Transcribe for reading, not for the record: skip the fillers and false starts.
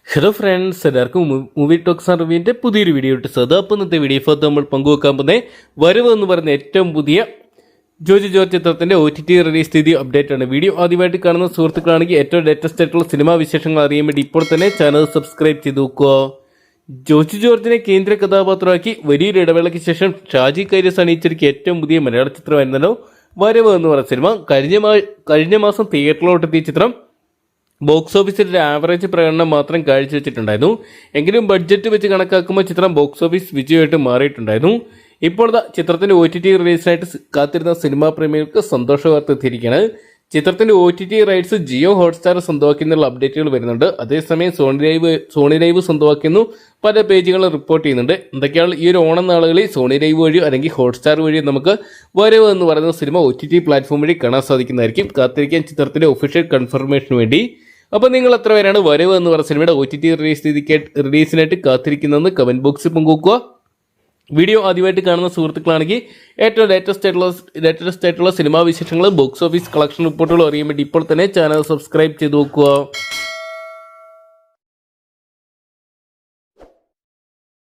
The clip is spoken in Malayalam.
ഹലോ ഫ്രണ്ട്സ്, എല്ലാവർക്കും മൂവി ടോക്സ് റിവ്യൂവിൻ്റെ പുതിയൊരു വീഡിയോ ഇട്ട് അപ്പോൾ ഇന്നത്തെ വീഡിയോ ഭാഗത്ത് നമ്മൾ പങ്കുവെക്കാൻ പോകുന്നത് വരവ് എന്ന് പറയുന്ന ഏറ്റവും പുതിയ ജോജി ജോർജ് ചിത്രത്തിൻ്റെ OTT റിലീസ് തീയതി അപ്ഡേറ്റ് ആണ്. വീഡിയോ ആദ്യമായിട്ട് കാണുന്ന സുഹൃത്തുക്കളാണെങ്കിൽ ഏറ്റവും ലേറ്റസ്റ്റ് ആയിട്ടുള്ള സിനിമാ വിശേഷങ്ങൾ അറിയാൻ വേണ്ടി ഇപ്പോൾ തന്നെ ചാനൽ സബ്സ്ക്രൈബ് ചെയ്ത് നോക്കുക. ജോജി ജോർജിനെ കേന്ദ്ര കഥാപാത്രമാക്കി വലിയൊരു ഇടവേളയ്ക്ക് ശേഷം ഷാജി കൈരസ് അണിയിച്ചൊരുക്കിയ ഏറ്റവും പുതിയ മലയാള ചിത്രമായിരുന്നല്ലോ വരവ് എന്ന് പറയുന്ന സിനിമ. കഴിഞ്ഞ മാസം തിയേറ്ററിലോട്ടെത്തിയ ചിത്രം ബോക്സ് ഓഫീസിൽ ഒരു ആവറേജ് പ്രകടനം മാത്രം കാഴ്ചവെച്ചിട്ടുണ്ടായിരുന്നു. എങ്കിലും ബഡ്ജറ്റ് വെച്ച് കണക്കാക്കുമ്പോൾ ചിത്രം ബോക്സ് ഓഫീസ് വിജയമായിട്ട് മാറിയിട്ടുണ്ടായിരുന്നു. ഇപ്പോൾ ചിത്രത്തിന്റെ OTT റിലീസിനായിട്ട് കാത്തിരുന്ന സിനിമാ പ്രേമികൾക്ക് സന്തോഷ വാർത്ത എത്തിയിരിക്കുകയാണ്. ചിത്രത്തിന്റെ OTT റൈറ്റ്സ് ജിയോ ഹോട്ട്സ്റ്റാർ സ്വന്തമാക്കിയെന്നുള്ള അപ്ഡേറ്റുകൾ വരുന്നുണ്ട്. അതേസമയം സോണി ലൈവ് സ്വന്തമാക്കിയെന്നു പല പേജുകളും റിപ്പോർട്ട് ചെയ്യുന്നുണ്ട്. എന്തൊക്കെയാണ് ഈ ഒരു ഓണം നാളുകളിൽ സോണി ലൈവ് വഴിയോ അല്ലെങ്കിൽ ഹോട്ട്സ്റ്റാർ വഴിയോ നമുക്ക് വരവ് എന്ന് പറയുന്ന സിനിമ OTT പ്ലാറ്റ്ഫോം വഴി കാണാൻ സാധിക്കുന്നതായിരിക്കും. കാത്തിരിക്കാൻ ചിത്രത്തിന്റെ ഒഫീഷ്യൽ കൺഫർമേഷന് വേണ്ടി. അപ്പോൾ നിങ്ങൾ എത്ര പേരാണ് വരവ് എന്ന് പറയുന്ന സിനിമയുടെ OTT റിലീസിനായിട്ട് കാത്തിരിക്കുന്നതെന്ന് കമന്റ് ബോക്സിൽ പങ്കുവെക്കുക. വീഡിയോ ആദ്യമായിട്ട് കാണുന്ന സുഹൃത്തുക്കളാണെങ്കിൽ ഏറ്റവും ലേറ്റസ്റ്റ് ആയിട്ടുള്ള സിനിമാ വിശേഷങ്ങളും ബോക്സ് ഓഫീസ് കളക്ഷൻ റിപ്പോർട്ടുകളും അറിയാൻ വേണ്ടി ഇപ്പോൾ തന്നെ ചാനൽ സബ്സ്ക്രൈബ് ചെയ്ത് നോക്കുക.